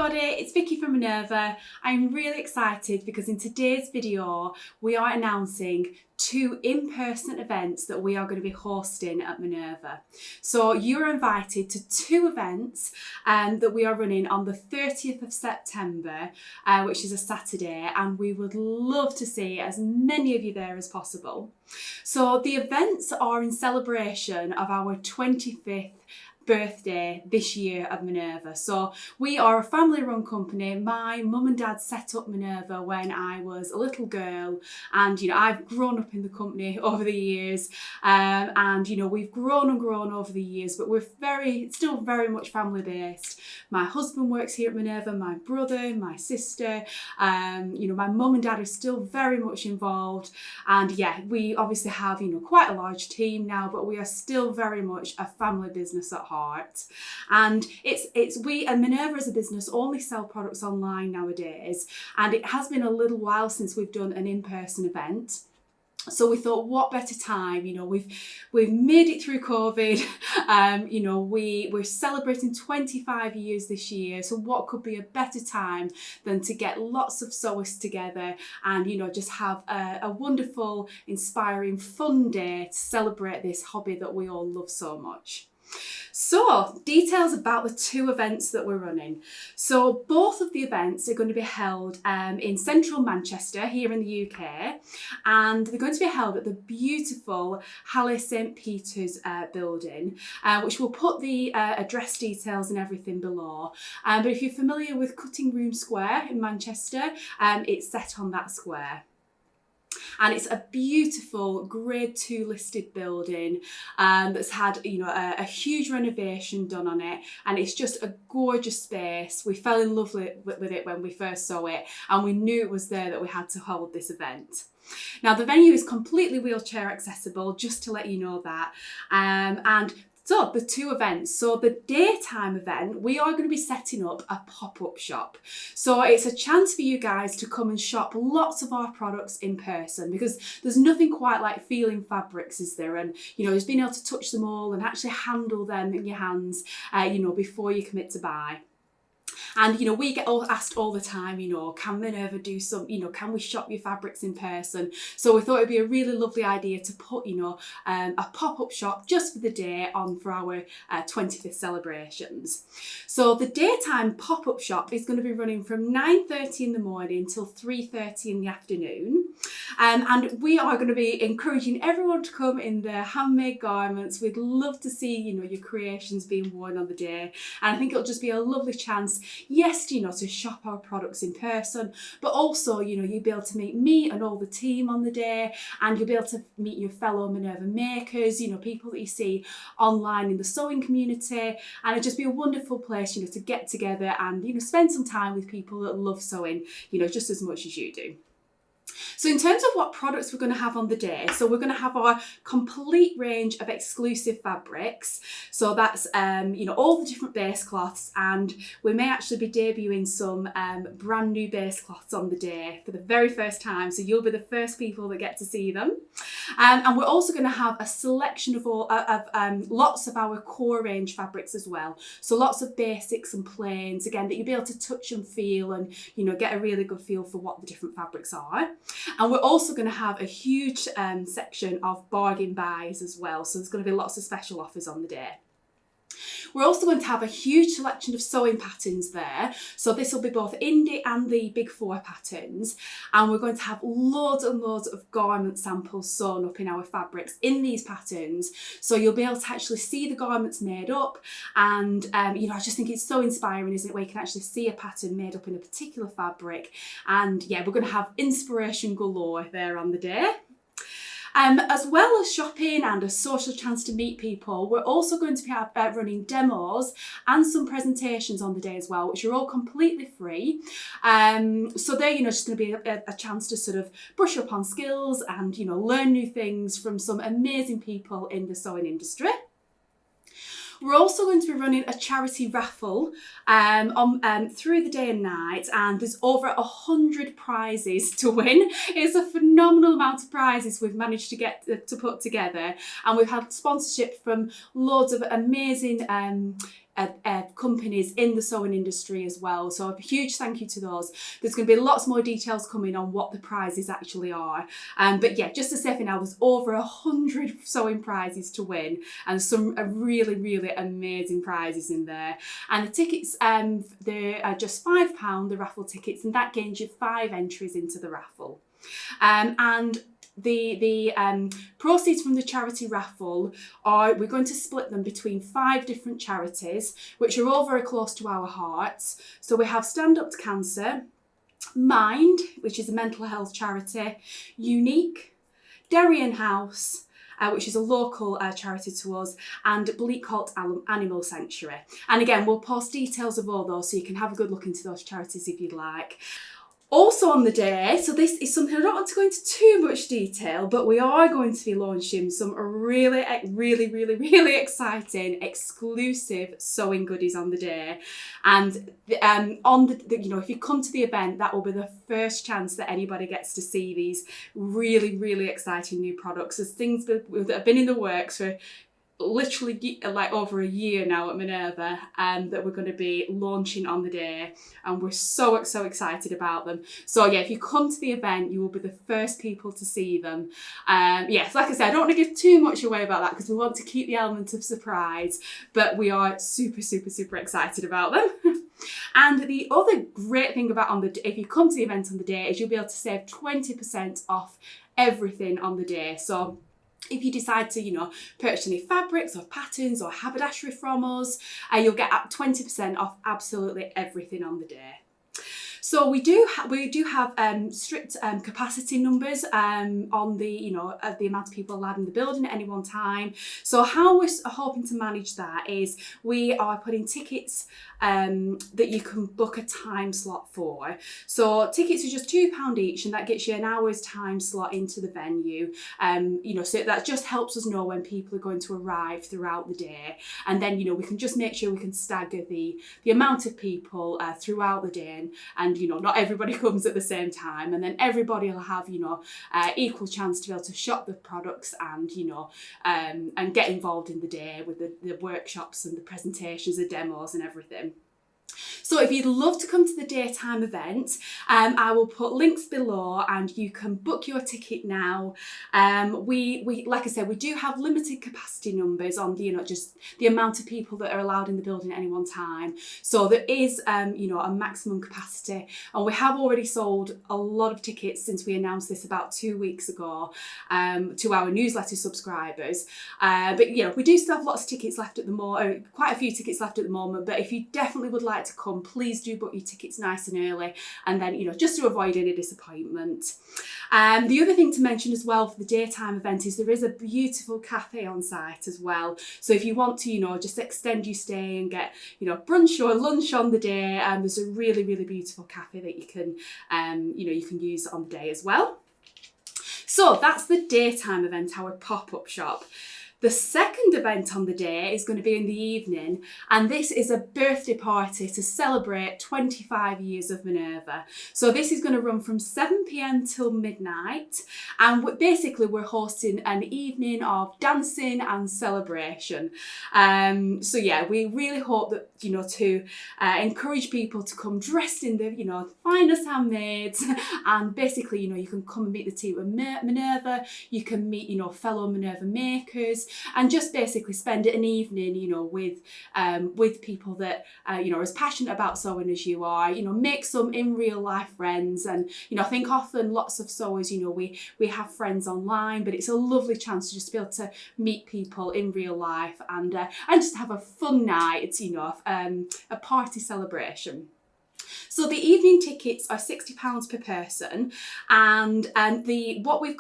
everybody, it's Vicky from Minerva. I'm really excited because in today's video we are announcing 2 in-person events that we are going to be hosting at Minerva. So you're invited to 2 events that we are running on the 30th of September, which is a Saturday, and we would love to see as many of you there as possible. So the events are in celebration of our 25th birthday this year of Minerva. So we are a family run company. My mum and dad set up Minerva when I was a little girl, and I've grown up in the company over the years, and we've grown and grown over the years, but we're still very much family based. My husband works here at Minerva, my brother, my sister, my mum and dad are still very much involved, and we obviously have quite a large team now, but we are still very much a family business at heart. And we and Minerva as a business only sell products online nowadays, and it has been a little while since we've done an in-person event. So we thought, what better time? We've made it through COVID. We're celebrating 25 years this year. So what could be a better time than to get lots of sewers together and just have a wonderful, inspiring, fun day to celebrate this hobby that we all love so much. So, details about the 2 events that we're running. So, both of the events are going to be held in central Manchester, here in the UK, and they're going to be held at the beautiful Halle St Peters building, which will put the address details and everything below. But if you're familiar with Cutting Room Square in Manchester, it's set on that square. And it's a beautiful Grade 2 listed building that's had a huge renovation done on it, and it's just a gorgeous space. We fell in love with it when we first saw it, and we knew it was there that we had to hold this event. Now the venue is completely wheelchair accessible, just to let you know that. So the 2 events. So the daytime event, we are going to be setting up a pop-up shop. So it's a chance for you guys to come and shop lots of our products in person, because there's nothing quite like feeling fabrics, is there? And just being able to touch them all and actually handle them in your hands, before you commit to buy. And we get asked all the time, can Minerva do some, can we shop your fabrics in person? So we thought it'd be a really lovely idea to put, a pop-up shop just for the day on for our 25th celebrations. So the daytime pop-up shop is going to be running from 9:30 in the morning till 3:30 in the afternoon. And we are going to be encouraging everyone to come in their handmade garments. We'd love to see, your creations being worn on the day. And I think it'll just be a lovely chance, yes, to shop our products in person, but also, you'll be able to meet me and all the team on the day, and you'll be able to meet your fellow Minerva makers, people that you see online in the sewing community, and it'll just be a wonderful place, to get together and, spend some time with people that love sewing, just as much as you do. So in terms of what products we're going to have on the day, so we're going to have our complete range of exclusive fabrics. So that's, all the different base cloths, and we may actually be debuting some brand new base cloths on the day for the very first time. So you'll be the first people that get to see them. And we're also going to have a selection of lots of our core range fabrics as well. So lots of basics and plains, again, that you'll be able to touch and feel and, get a really good feel for what the different fabrics are. And we're also going to have a huge section of bargain buys as well. So there's going to be lots of special offers on the day. We're also going to have a huge selection of sewing patterns there. So this will be both indie and the Big 4 patterns. And we're going to have loads and loads of garment samples sewn up in our fabrics in these patterns. So you'll be able to actually see the garments made up. And, I just think it's so inspiring, isn't it, where you can actually see a pattern made up in a particular fabric. And we're going to have inspiration galore there on the day. As well as shopping and a social chance to meet people, we're also going to be running demos and some presentations on the day as well, which are all completely free. So they're, just going to be a chance to sort of brush up on skills and, learn new things from some amazing people in the sewing industry. We're also going to be running a charity raffle through the day and night, and there's over 100 prizes to win. It's a phenomenal amount of prizes we've managed to put together, and we've had sponsorship from loads of amazing companies in the sewing industry as well. So a huge thank you to those. There's going to be lots more details coming on what the prizes actually are. But yeah, just to say for now, there's over 100 sewing prizes to win, and some really, really amazing prizes in there. And the tickets, they are just £5, the raffle tickets, and that gains you 5 entries into the raffle. And the proceeds from the charity raffle we're going to split them between 5 different charities, which are all very close to our hearts. So we have Stand Up to Cancer, Mind, which is a mental health charity, Unique, Darien House, which is a local charity to us, and Bleak Halt Animal Sanctuary. And again, we'll post details of all those so you can have a good look into those charities if you'd like. Also on the day, so this is something I don't want to go into too much detail, but we are going to be launching some really exciting exclusive sewing goodies on the day. And if you come to the event, that will be the first chance that anybody gets to see these really exciting new products. There's things that have been in the works for literally like over a year now at Minerva, that we're going to be launching on the day, and we're so excited about them. So yeah, if you come to the event, you will be the first people to see them. Yes, like I said, I don't want to give too much away about that because we want to keep the element of surprise, but we are super excited about them. And the other great thing about if you come to the event on the day is you'll be able to save 20% off everything on the day. So if you decide to, purchase any fabrics or patterns or haberdashery from us, you'll get 20% off absolutely everything on the day. So we do have strict capacity numbers on the the amount of people allowed in the building at any one time. So how we're hoping to manage that is we are putting tickets that you can book a time slot for. So tickets are just £2 each, and that gets you an hour's time slot into the venue. So that just helps us know when people are going to arrive throughout the day, and then we can just make sure we can stagger the amount of people throughout the day, and not everybody comes at the same time, and then everybody will have equal chance to be able to shop the products and get involved in the day with the workshops and the presentations, the demos and everything. So if you'd love to come to the daytime event, I will put links below and you can book your ticket now. We like I said, we do have limited capacity numbers on just the amount of people that are allowed in the building at any one time. So there is a maximum capacity, and we have already sold a lot of tickets since we announced this about 2 weeks ago to our newsletter subscribers. But we do still have lots of tickets left at the moment, quite a few tickets left at the moment. But if you definitely would like to come, please do book your tickets nice and early, and then just to avoid any disappointment. The other thing to mention as well for the daytime event is there is a beautiful cafe on site as well. So if you want to just extend your stay and get brunch or lunch on the day, there's a really beautiful cafe that you can you can use on the day as well. So that's the daytime event, our pop-up shop. The second event on the day is going to be in the evening, and this is a birthday party to celebrate 25 years of Minerva. So this is going to run from 7 p.m. till midnight, and we're hosting an evening of dancing and celebration. So yeah, we really hope that to encourage people to come dressed in the finest handmaids, and basically you can come and meet the team at Minerva. You can meet fellow Minerva makers, and just basically spend an evening, with people that are as passionate about sewing as you are. Make some in real life friends, and I think often lots of sewers, we have friends online, but it's a lovely chance to just be able to meet people in real life and just have a fun night. It's a party celebration. So the evening tickets are £60 per person, and what we've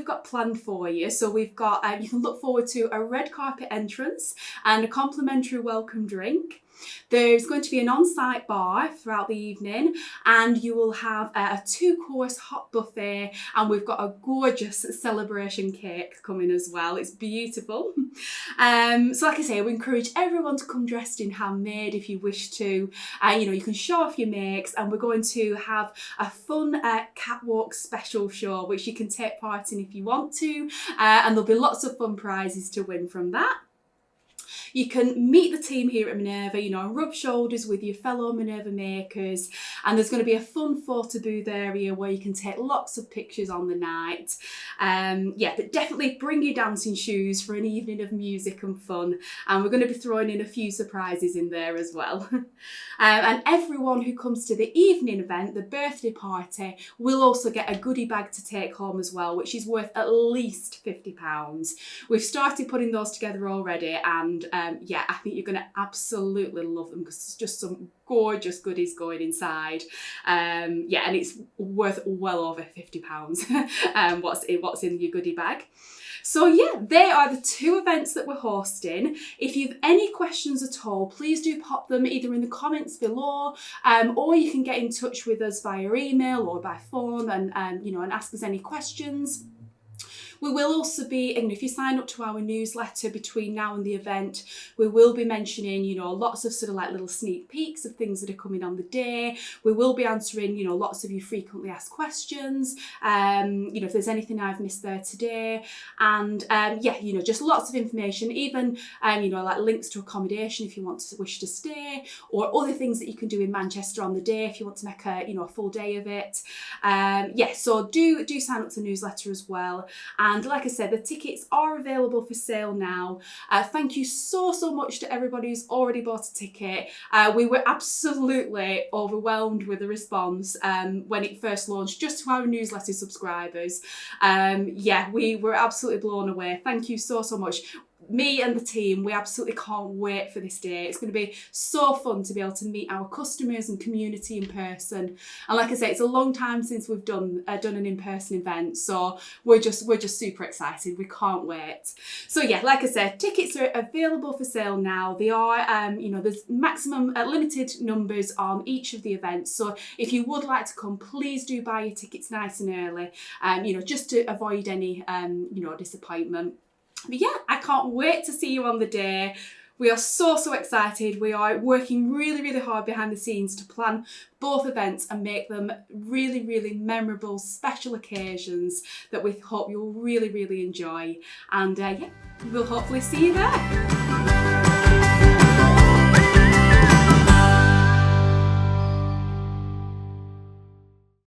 got planned for you. So we've got you can look forward to a red carpet entrance and a complimentary welcome drink. There's going to be an on-site bar throughout the evening, and you will have a 2-course hot buffet, and we've got a gorgeous celebration cake coming as well. It's beautiful. So like I say, we encourage everyone to come dressed in handmade if you wish to. You can show off your makes, and we're going to have a fun catwalk special show which you can take part in if you want to, and there'll be lots of fun prizes to win from that. You can meet the team here at Minerva, you know, and rub shoulders with your fellow Minerva makers. And there's going to be a fun photo booth area where you can take lots of pictures on the night. Yeah, but definitely bring your dancing shoes for an evening of music and fun. And we're going to be throwing in a few surprises in there as well. And everyone who comes to the evening event, the birthday party, will also get a goodie bag to take home as well, which is worth at least £50. We've started putting those together already, and yeah, I think you're going to absolutely love them because there's just some gorgeous goodies going inside. Yeah, and it's worth well over £50 what's in your goodie bag. So yeah, they are the two events that we're hosting. If you've any questions at all, please do pop them either in the comments below, or you can get in touch with us via email or by phone and you know, and ask us any questions. We will also be, and if you sign up to our newsletter between now and the event, we will be mentioning, you know, lots of sort of like little sneak peeks of things that are coming on the day. We will be answering, you know, lots of you frequently asked questions, you know, if there's anything I've missed there today. And yeah, you know, just lots of information, even, you know, like links to accommodation if you wish to stay, or other things that you can do in Manchester on the day if you want to make a, you know, a full day of it. Yeah, so do sign up to the newsletter as well. And like I said, the tickets are available for sale now. Thank you so much to everybody who's already bought a ticket. We were absolutely overwhelmed with the response when it first launched, just to our newsletter subscribers. Yeah, we were absolutely blown away. Thank you so much. Me and the team, we absolutely can't wait for this day. It's going to be so fun to be able to meet our customers and community in person. And like I say, it's a long time since we've done an in-person event, so we're just super excited. We can't wait. So yeah, like I said, tickets are available for sale now. They are, you know, there's maximum limited numbers on each of the events. So if you would like to come, please do buy your tickets nice and early, you know, just to avoid any, you know, disappointment. But yeah, I can't wait to see you on the day. We are so excited. We are working really hard behind the scenes to plan both events and make them really memorable, special occasions that we hope you'll really enjoy. And yeah, we'll hopefully see you there.